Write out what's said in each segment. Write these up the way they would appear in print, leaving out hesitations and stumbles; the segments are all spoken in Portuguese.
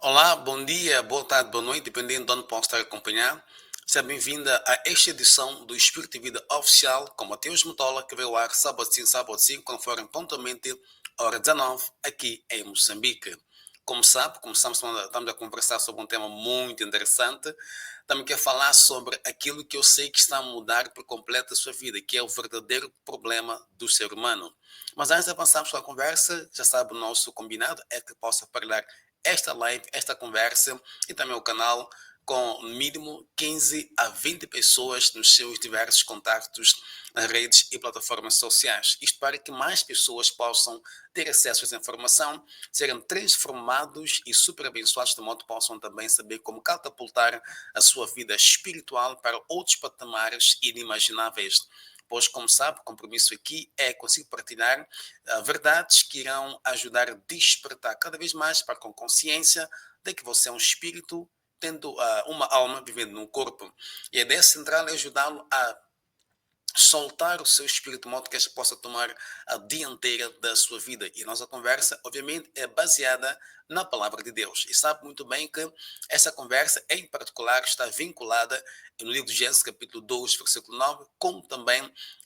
Olá, bom dia, boa tarde, boa noite, dependendo de onde posso estar a acompanhar. Seja bem-vinda a esta edição do Espírito de Vida Oficial com Mateus Motola, que veio ao ar sábado sim, conforme pontualmente hora 19, aqui em Moçambique. Como sabe, estamos a conversar sobre um tema muito interessante. Também quero falar sobre aquilo que eu sei que está a mudar por completo a sua vida, que é o verdadeiro problema do ser humano. Mas antes de avançarmos com a conversa, já sabe, o nosso combinado é que possa partilhar esta live, esta conversa e também o canal com no mínimo 15 a 20 pessoas nos seus diversos contactos nas redes e plataformas sociais. Isto para que mais pessoas possam ter acesso a essa informação, serem transformados e super abençoados, de modo que possam também saber como catapultar a sua vida espiritual para outros patamares inimagináveis. Pois, como sabe, o compromisso aqui é conseguir partilhar verdades que irão ajudar a despertar cada vez mais para com consciência de que você é um espírito tendo uma alma vivendo num corpo. E a ideia central é ajudá-lo a soltar o seu espírito de modo que este possa tomar a dianteira da sua vida. E a nossa conversa, obviamente, é baseada na palavra de Deus. E sabe muito bem que essa conversa, em particular, está vinculada no livro de Gênesis, capítulo 2, versículo 9, como também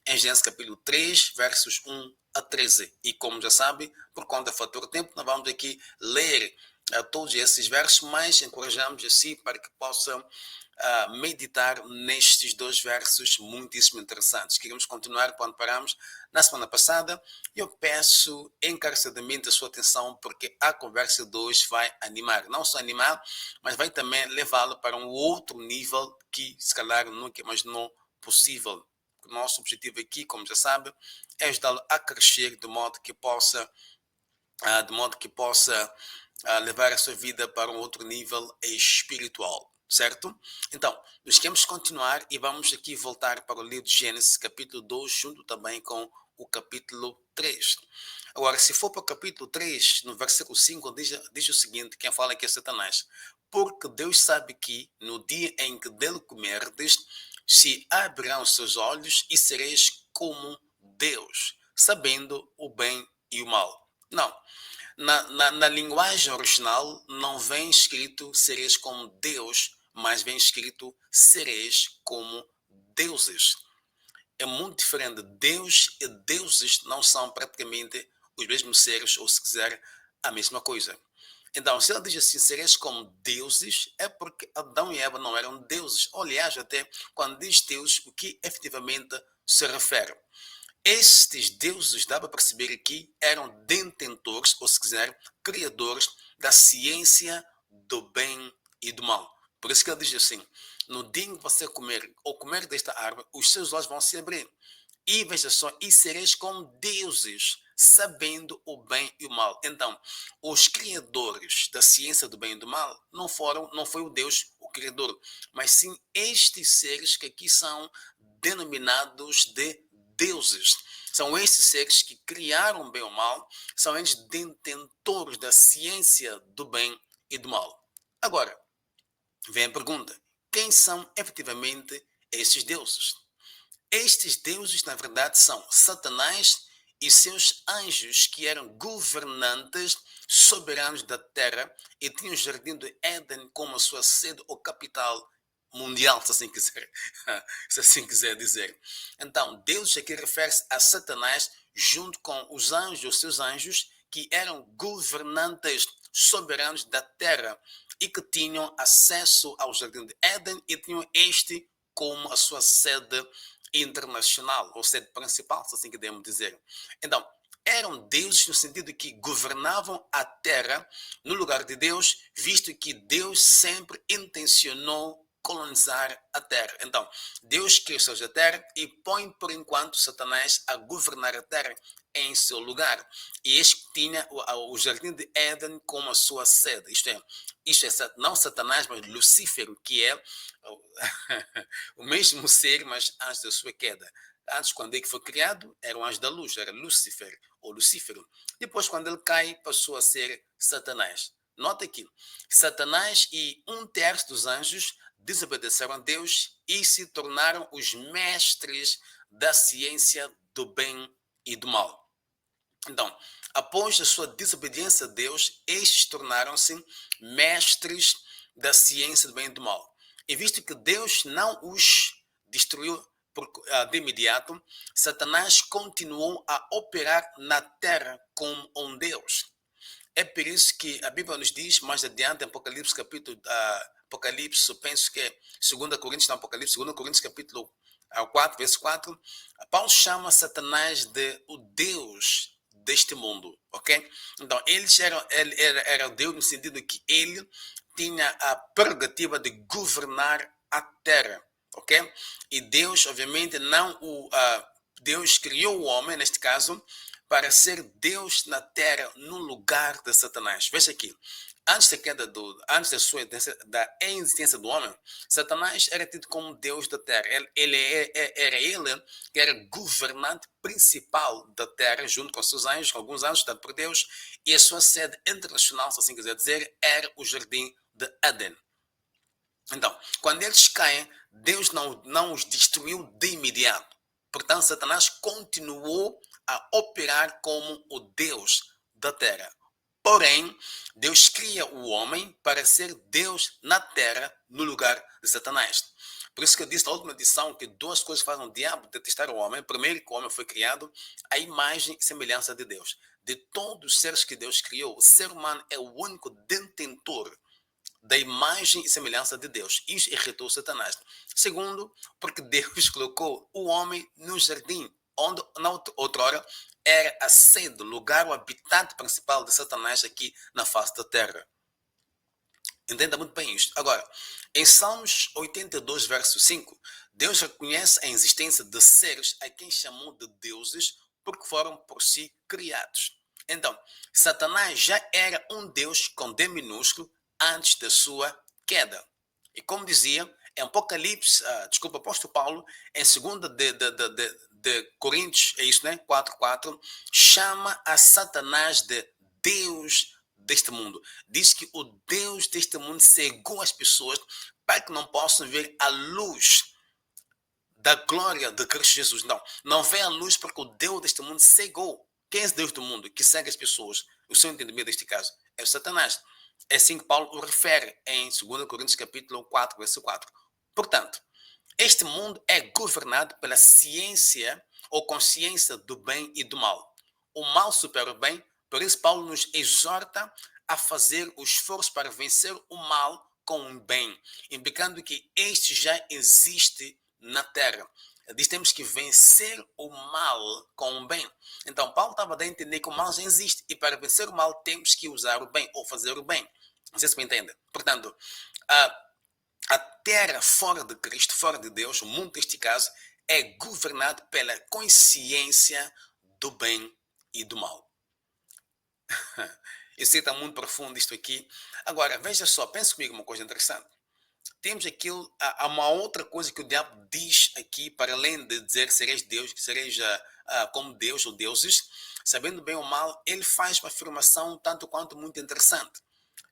em Gênesis, capítulo 3, versos 1 a 13. E como já sabe, por conta do fator tempo, nós vamos aqui ler todos esses versos, mas encorajamos assim para que possa meditar nestes dois versos muitíssimo interessantes. Queremos continuar quando paramos na semana passada e eu peço encarecidamente a sua atenção porque a conversa de hoje vai animar, não só animar, mas vai também levá-lo para um outro nível que se calhar nunca imaginou possível. O nosso objetivo aqui, como já sabe, é ajudá-lo a crescer de modo que possa levar a sua vida para um outro nível espiritual, certo? Então, nós queremos continuar e vamos aqui voltar para o livro de Gênesis, capítulo 2, junto também com o capítulo 3. Agora, se for para o capítulo 3, no versículo 5, diz o seguinte, quem fala aqui é Satanás. Porque Deus sabe que no dia em que dele comerdes, se abrirão os seus olhos e sereis como Deus, sabendo o bem e o mal. Não, na linguagem original não vem escrito sereis como Deus, mas vem escrito sereis como deuses. É muito diferente. Deus e deuses não são praticamente os mesmos seres, ou se quiser, a mesma coisa. Então, se ele diz assim, sereis como deuses, é porque Adão e Eva não eram deuses. Aliás, até quando diz Deus, o que efetivamente se refere. Estes deuses, dá para perceber aqui, eram detentores, ou se quiser, criadores da ciência do bem e do mal. Por isso que ele diz assim, no dia em que você comer ou comer desta árvore, os seus olhos vão se abrir. E veja só, e sereis como deuses, sabendo o bem e o mal. Então, os criadores da ciência do bem e do mal não foi o Deus o criador, mas sim estes seres que aqui são denominados de deuses. São esses seres que criaram o bem ou o mal, são eles detentores da ciência do bem e do mal. Agora, vem a pergunta: quem são efetivamente esses deuses? Estes deuses, na verdade, são Satanás e seus anjos, que eram governantes soberanos da terra e tinham o jardim do Éden como a sua sede ou capital mundial, se assim quiser dizer. Então, Deus aqui refere-se a Satanás junto com os anjos, os seus anjos, que eram governantes soberanos da terra e que tinham acesso ao jardim de Éden e tinham este como a sua sede internacional, ou sede principal, se assim podemos dizer. Então, eram deuses no sentido que governavam a terra no lugar de Deus, visto que Deus sempre intencionou colonizar a terra. Então, Deus criou a terra e põe por enquanto Satanás a governar a terra em seu lugar. E este tinha o jardim de Éden como a sua sede. Isto é não Satanás, mas Lucífero, que é o mesmo ser, mas antes da sua queda. Antes, quando ele foi criado, era um anjo da luz, era Lúcifer, ou Lucífero. Depois, quando ele cai, passou a ser Satanás. Nota aqui, Satanás e um terço dos anjos desobedeceram a Deus e se tornaram os mestres da ciência do bem e do mal. Então, após a sua desobediência a Deus, estes tornaram-se mestres da ciência do bem e do mal. E visto que Deus não os destruiu de imediato, Satanás continuou a operar na terra como um Deus. É por isso que a Bíblia nos diz mais adiante, em Apocalipse capítulo, Apocalipse, eu penso que é 2 Coríntios, não, Apocalipse, 2 Coríntios capítulo 4, verso 4, Paulo chama Satanás de o Deus deste mundo, ok? Então, ele era Deus no sentido que ele tinha a prerrogativa de governar a terra, ok? E Deus, obviamente, não Deus criou o homem, neste caso, para ser Deus na terra no lugar de Satanás. Veja aqui, antes da queda antes da existência do homem, Satanás era tido como Deus da terra. Era ele que era governante principal da terra, junto com seus anjos, com alguns anjos dados por Deus, e a sua sede internacional, se assim quiser dizer, era o jardim de Éden. Então, quando eles caem, Deus não os destruiu de imediato. Portanto, Satanás continuou a operar como o Deus da terra. Porém, Deus cria o homem para ser Deus na terra, no lugar de Satanás. Por isso que eu disse na última edição que duas coisas fazem o diabo detestar o homem. Primeiro, que o homem foi criado à imagem e semelhança de Deus. De todos os seres que Deus criou, o ser humano é o único detentor da imagem e semelhança de Deus. Isso irritou Satanás. Segundo, porque Deus colocou o homem no jardim, onde na outrora era a sede, lugar, o habitat principal de Satanás aqui na face da terra. Entenda muito bem isto. Agora, em Salmos 82, verso 5, Deus reconhece a existência de seres a quem chamou de deuses porque foram por si criados. Então, Satanás já era um Deus com D minúsculo antes da sua queda. E como dizia, em Apocalipse, apóstolo Paulo, em 2 de Coríntios, é isso, né? 4:4, chama a Satanás de Deus deste mundo. Diz que o Deus deste mundo cegou as pessoas para que não possam ver a luz da glória de Cristo Jesus. Não vê a luz porque o Deus deste mundo cegou. Quem é esse Deus do mundo que cega as pessoas? O seu entendimento neste caso é o Satanás. É assim que Paulo o refere em 2 Coríntios capítulo 4, verso 4. Portanto, este mundo é governado pela ciência ou consciência do bem e do mal. O mal supera o bem, por isso Paulo nos exorta a fazer o esforço para vencer o mal com o bem, indicando que este já existe na terra. Ele diz que temos que vencer o mal com o bem. Então, Paulo estava a entender que o mal já existe e para vencer o mal temos que usar o bem ou fazer o bem. Não sei se me entende. Portanto, a terra fora de Cristo, fora de Deus, o mundo neste caso, é governado pela consciência do bem e do mal. Eu sei que está muito profundo isto aqui. Agora, veja só, pense comigo uma coisa interessante. Temos aquilo, há uma outra coisa que o diabo diz aqui, para além de dizer que sereis Deus, que sereis como Deus ou deuses, sabendo bem ou mal, ele faz uma afirmação tanto quanto muito interessante.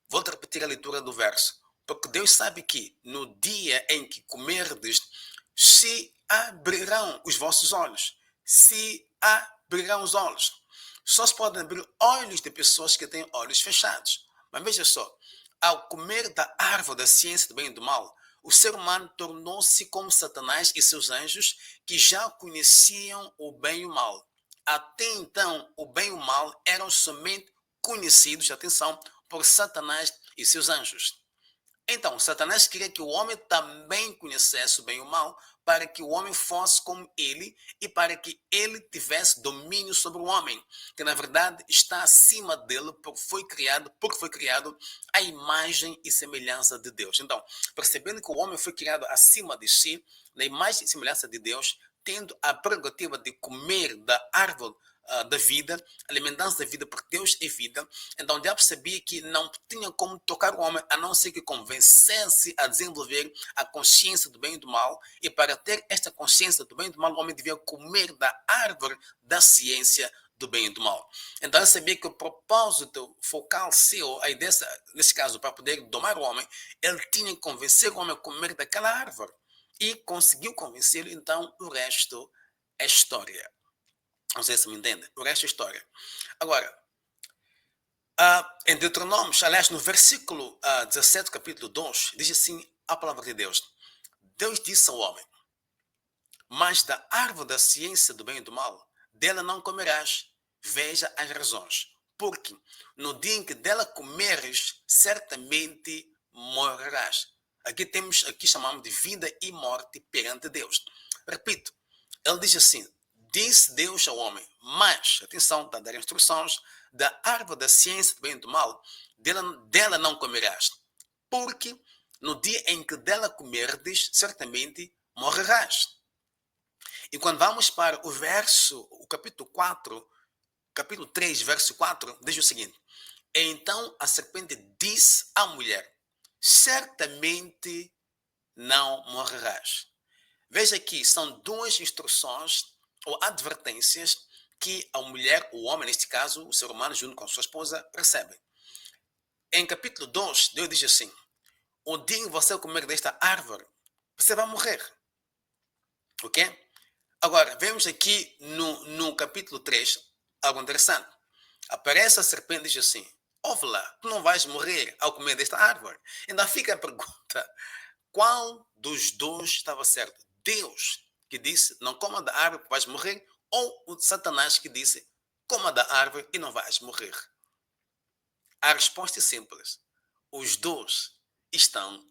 Vou repetir a leitura do verso. Porque Deus sabe que no dia em que comerdes, se abrirão os vossos olhos. Se abrirão os olhos. Só se podem abrir olhos de pessoas que têm olhos fechados. Mas veja só, ao comer da árvore da ciência do bem e do mal, o ser humano tornou-se como Satanás e seus anjos, que já conheciam o bem e o mal. Até então, o bem e o mal eram somente conhecidos, atenção, por Satanás e seus anjos. Então, Satanás queria que o homem também conhecesse o bem e o mal, para que o homem fosse como ele e para que ele tivesse domínio sobre o homem, que na verdade está acima dele porque foi criado à imagem e semelhança de Deus. Então, percebendo que o homem foi criado acima de si, na imagem e semelhança de Deus, tendo a prerrogativa de comer da árvore da vida, alimentando-se da vida, porque Deus é vida. Então o diabo sabia que não tinha como tocar o homem, a não ser que convencesse a desenvolver a consciência do bem e do mal, e para ter esta consciência do bem e do mal, o homem devia comer da árvore da ciência do bem e do mal. Então ele sabia que o propósito focal seu, aí nesse caso, para poder domar o homem, ele tinha que convencer o homem a comer daquela árvore. E conseguiu convencê-lo, então o resto é história. Não sei se me entende. O resto é história. Agora, Em Deuteronômio, aliás, no versículo 17, capítulo 2, diz assim a palavra de Deus. Deus disse ao homem, mas da árvore da ciência do bem e do mal, dela não comerás. Veja as razões. Porque no dia em que dela comeres, certamente morrerás. Aqui chamamos de vida e morte perante Deus. Repito, ele diz assim, disse Deus ao homem, mas, atenção, está a dar instruções, da árvore da ciência do bem e do mal, dela não comerás. Porque no dia em que dela comerdes, certamente morrerás. E quando vamos para o capítulo 4, capítulo 3, verso 4, diz o seguinte: então a serpente disse à mulher: certamente não morrerás. Veja aqui, são duas instruções ou advertências que a mulher, o homem, neste caso, o ser humano, junto com a sua esposa, recebem. Em capítulo 2, Deus diz assim: o dia em que você comer desta árvore, você vai morrer. Ok? Agora, vemos aqui no capítulo 3 algo interessante. Aparece a serpente e diz assim: ouve lá, tu não vais morrer ao comer desta árvore. Ainda fica a pergunta: qual dos dois estava certo? Deus, que disse: não coma da árvore que vais morrer, ou o Satanás, que disse: coma da árvore e não vais morrer? A resposta é simples: os dois estão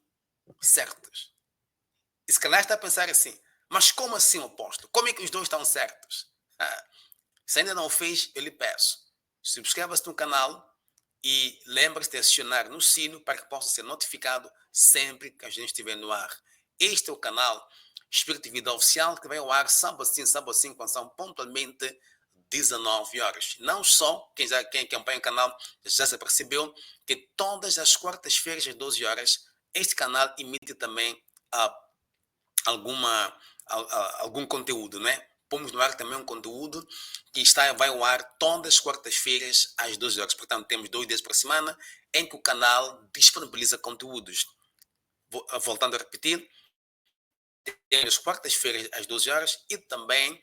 certos. E se calhar está a pensar assim: mas como assim, apóstolo? Como é que os dois estão certos? Se ainda não o fez, eu lhe peço, subscreva-se no canal e lembre-se de acionar no sino para que possa ser notificado sempre que a gente estiver no ar. Este é o canal Espírito e Vida Oficial, que vai ao ar sábado assim, quando são pontualmente 19 horas. Não só, quem acompanha o canal já se percebeu que todas as quartas-feiras às 12 horas, este canal emite também algum conteúdo, né? Pomos no ar também um conteúdo que vai ao ar todas as quartas-feiras às 12 horas. Portanto, temos 2 dias por semana em que o canal disponibiliza conteúdos. Voltando a repetir, temos quartas-feiras às 12 horas e também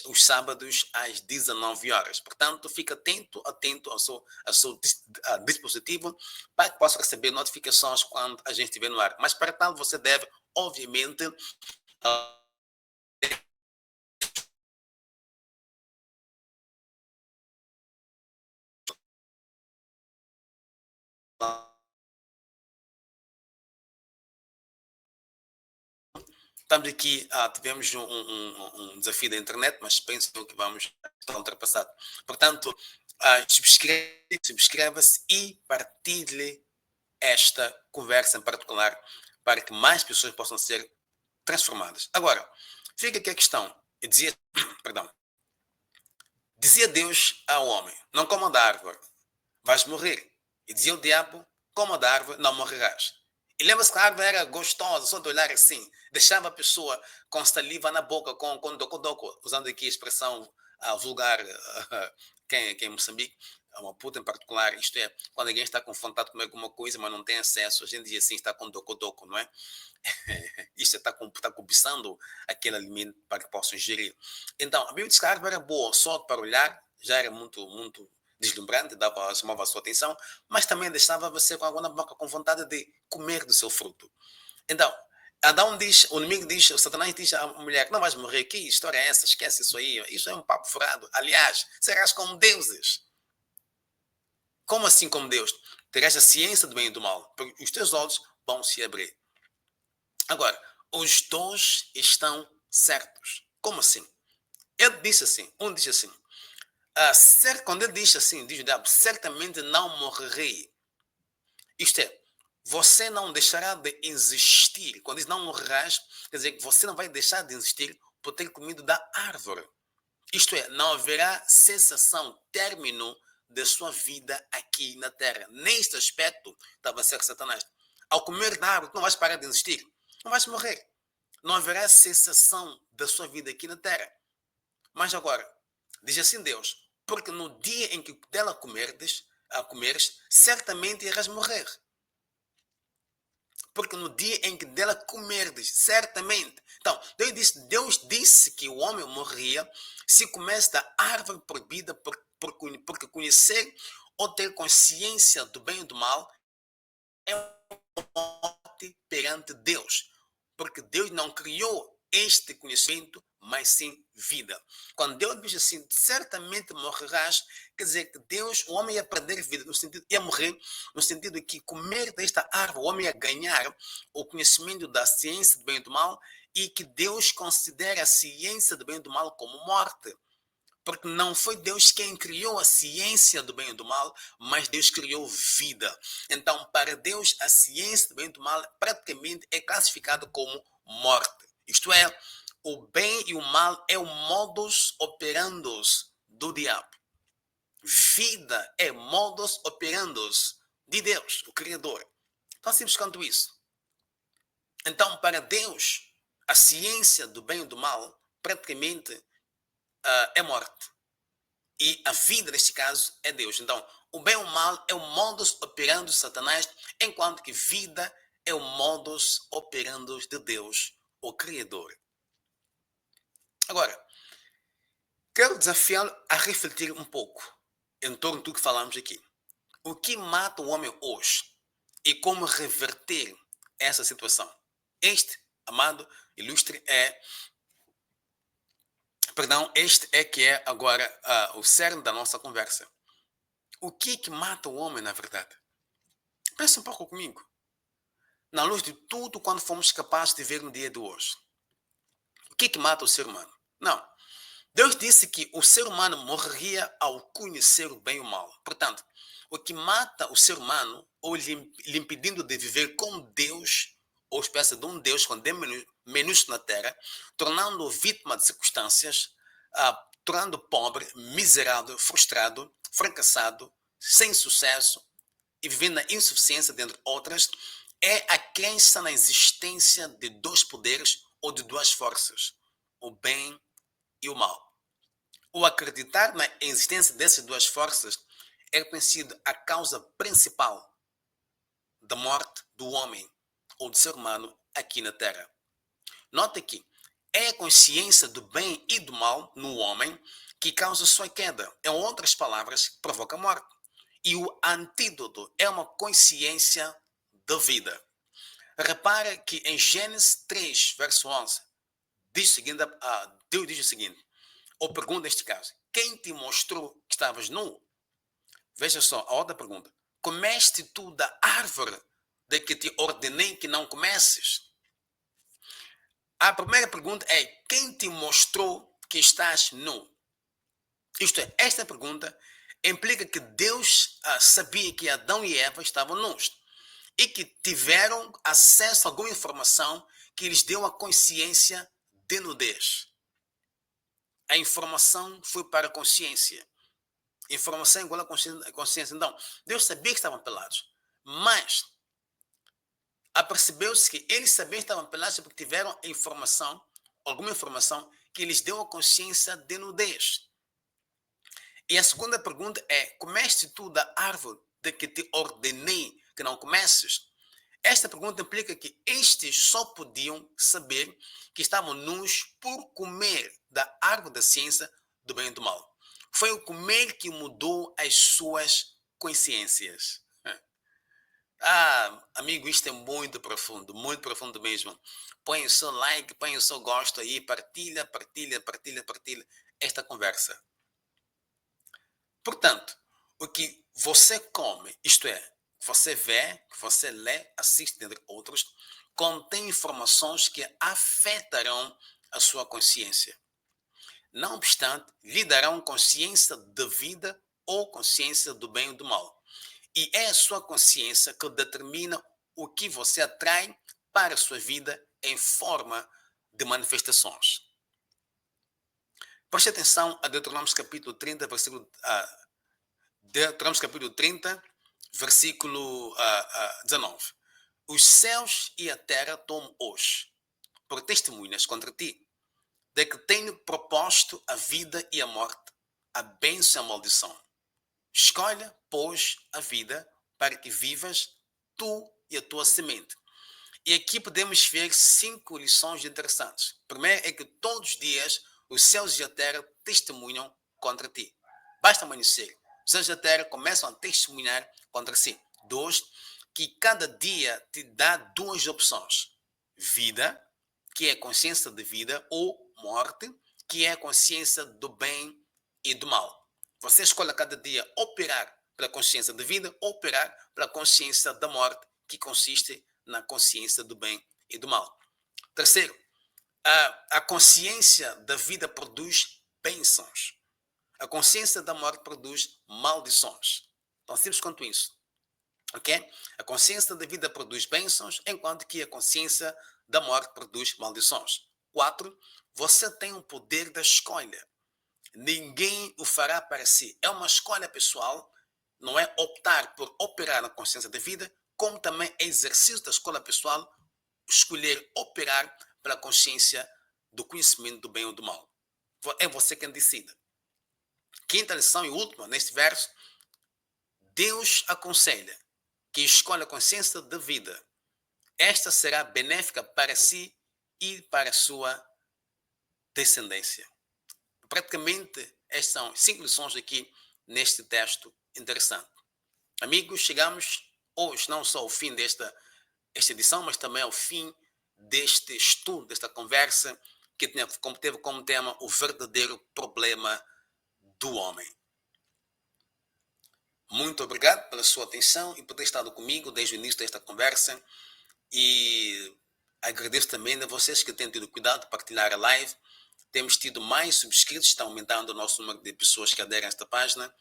os sábados às 19 horas. Portanto, fique atento ao seu dispositivo para que possa receber notificações quando a gente estiver no ar. Mas para tal, você deve, obviamente, estamos aqui, tivemos um desafio da internet, mas penso que vamos estar ultrapassado. Portanto, subscreva-se e partilhe esta conversa em particular para que mais pessoas possam ser transformadas. Agora, fica aqui a questão. Dizia, perdão, dizia Deus ao homem: não coma da árvore, vais morrer. E dizia o diabo: coma da árvore, não morrerás. E lembra-se que a árvore era gostosa, só de olhar assim, deixava a pessoa com saliva na boca, com doco-doco, usando aqui a expressão vulgar, quem é em Moçambique, uma puta em particular, isto é, quando alguém está com vontade de comer alguma coisa, mas não tem acesso, a gente diz assim, está com doco-doco, não é? Isto está cobiçando aquele alimento para que possa ingerir. Então, a Bíblia diz que a árvore era boa, só para olhar, já era muito deslumbrante, chamava a sua atenção, mas também deixava você com água na boca, com vontade de comer do seu fruto. Então, Adão diz, o inimigo diz, o Satanás diz à mulher: não vais morrer, que história é essa? Esquece isso aí, isso é um papo furado. Aliás, serás como deuses. Como assim como Deus? Terás a ciência do bem e do mal, porque os teus olhos vão se abrir. Agora, os dois estão certos. Como assim? Ele disse assim, um disse assim, quando ele diz assim, diz o diabo: certamente não morrerei. Isto é, você não deixará de existir. Quando diz não morrerás, quer dizer que você não vai deixar de existir por ter comido da árvore. Isto é, não haverá cessação, término da sua vida aqui na Terra. Neste aspecto, estava a ser Satanás. Ao comer da árvore, tu não vais parar de existir. Não vais morrer. Não haverá cessação da sua vida aqui na Terra. Mas agora, diz assim Deus: porque no dia em que dela comeres, certamente irás morrer. Porque no dia em que dela comerdes, certamente. Então, Deus disse que o homem morria se comesse da árvore proibida, porque conhecer ou ter consciência do bem e do mal é morte perante Deus, porque Deus não criou este conhecimento, mas sim vida. Quando Deus diz assim, certamente morrerás, quer dizer que Deus, o homem ia perder vida, no sentido, ia morrer, no sentido de que comer desta árvore, o homem ia ganhar o conhecimento da ciência do bem e do mal, e que Deus considera a ciência do bem e do mal como morte. Porque não foi Deus quem criou a ciência do bem e do mal, mas Deus criou vida. Então, para Deus, a ciência do bem e do mal praticamente é classificada como morte. Isto é, o bem e o mal é o modus operandi do diabo. Vida é modus operandi de Deus, o Criador. Tão simples quanto isso. Então, para Deus, a ciência do bem e do mal praticamente é morte. E a vida, neste caso, é Deus. Então, o bem e o mal é o modus operandi de Satanás, enquanto que vida é o modus operandi de Deus, o Criador. Agora, quero desafiá-lo a refletir um pouco em torno do que falamos aqui. O que mata o homem hoje e como reverter essa situação? Este, amado ilustre, este é que é agora o cerne da nossa conversa. O que mata o homem, na verdade? Pense um pouco comigo. Na luz de tudo quando fomos capazes de ver no dia de hoje. O que mata o ser humano? Não. Deus disse que o ser humano morreria ao conhecer o bem e o mal. Portanto, o que mata o ser humano, ou lhe impedindo de viver com Deus, ou espécie de um Deus com menos na terra, tornando-o vítima de circunstâncias, tornando pobre, miserável, frustrado, fracassado, sem sucesso e vivendo na insuficiência, dentre outras, é a crença na existência de dois poderes ou de duas forças, o bem e o mal. O acreditar na existência dessas duas forças é conhecido a causa principal da morte do homem ou do ser humano aqui na Terra. Note que é a consciência do bem e do mal no homem que causa sua queda. Em outras palavras, provoca a morte. E o antídoto é uma consciência da vida. Repara que em Gênesis 3, verso 11, Deus diz o seguinte, ou pergunta neste caso, quem te mostrou que estavas nu? Veja só, a outra pergunta. Comeste tu da árvore de que te ordenei que não comesses? A primeira pergunta é, quem te mostrou que estás nu? Isto é, esta pergunta implica que Deus sabia que Adão e Eva estavam nus e que tiveram acesso a alguma informação que lhes deu a consciência de nudez. A informação foi para a consciência. Informação igual a consciência. Então, Deus sabia que estavam pelados, mas apercebeu-se que eles sabiam que estavam pelados porque tiveram informação, alguma informação que lhes deu a consciência de nudez. E a segunda pergunta é, comeste tu da árvore de que te ordenei que não comesses? Esta pergunta implica que estes só podiam saber que estavam nus por comer da árvore da ciência do bem e do mal. Foi o comer que mudou as suas consciências. Amigo, isto é muito profundo mesmo. Põe o seu like, põe o seu gosto aí, partilha esta conversa. Portanto, o que você come, isto é, que você vê, que você lê, assiste, entre outros, contém informações que afetarão a sua consciência. Não obstante, lhe darão consciência da vida ou consciência do bem ou do mal. E é a sua consciência que determina o que você atrai para a sua vida em forma de manifestações. Preste atenção a Deuteronômio capítulo 30, versículo 19. Os céus e a terra tomam hoje por testemunhas contra ti, de que tenho proposto a vida e a morte, a bênção e a maldição. Escolha, pois, a vida para que vivas tu e a tua semente. E aqui podemos ver 5 lições interessantes. Primeiro é que todos os dias os céus e a terra testemunham contra ti. Basta amanhecer. os anjos da terra começam a testemunhar contra si. 2, que cada dia te dá duas opções. Vida, que é a consciência de vida, ou morte, que é a consciência do bem e do mal. Você escolhe a cada dia operar pela consciência de vida ou operar pela consciência da morte, que consiste na consciência do bem e do mal. Terceiro, a consciência da vida produz bênçãos. A consciência da morte produz maldições. Tão simples quanto isso. Ok? A consciência da vida produz bênçãos, enquanto que a consciência da morte produz maldições. 4. Você tem o poder da escolha. Ninguém o fará para si. É uma escolha pessoal, não é optar por operar na consciência da vida, como também é exercício da escolha pessoal escolher operar pela consciência do conhecimento do bem ou do mal. É você quem decide. Quinta lição e última, neste verso, Deus aconselha que escolha a consciência da vida. Esta será benéfica para si e para a sua descendência. Praticamente, estas são 5 lições aqui neste texto interessante. Amigos, chegamos hoje não só ao fim desta edição, mas também ao fim deste estudo, desta conversa, que teve como tema o verdadeiro problema do homem. Muito obrigado pela sua atenção e por ter estado comigo desde o início desta conversa. E agradeço também a vocês que têm tido cuidado de partilhar a live. Temos tido mais subscritos, está aumentando o nosso número de pessoas que aderem a esta página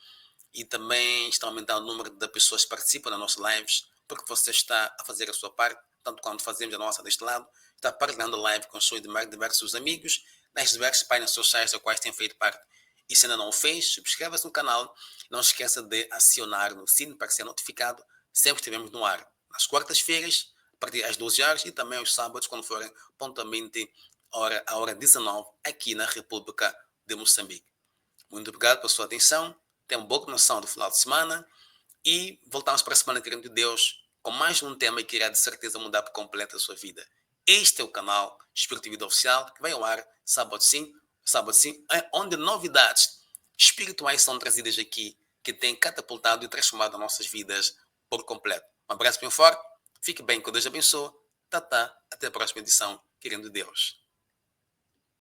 e também está aumentando o número de pessoas que participam das nossas lives, porque você está a fazer a sua parte, tanto quanto fazemos a nossa deste lado, está partilhando a live com os seus diversos amigos, nas diversas páginas sociais das quais tem feito parte. E se ainda não o fez, subscreva-se no canal, não esqueça de acionar o sino para ser notificado sempre que estivermos no ar, nas quartas-feiras, a partir das 12 horas e também aos sábados, quando forem pontualmente a hora 19, aqui na República de Moçambique. Muito obrigado pela sua atenção, tenha uma boa noção do final de semana e voltamos para a semana, querendo de Deus, com mais um tema que irá de certeza mudar por completo a sua vida. Este é o canal Espírito e Vida Oficial, que vai ao ar sábado sim, onde novidades espirituais são trazidas aqui, que têm catapultado e transformado as nossas vidas por completo. Um abraço bem forte, fique bem, que Deus abençoe. Até a próxima edição, querendo Deus.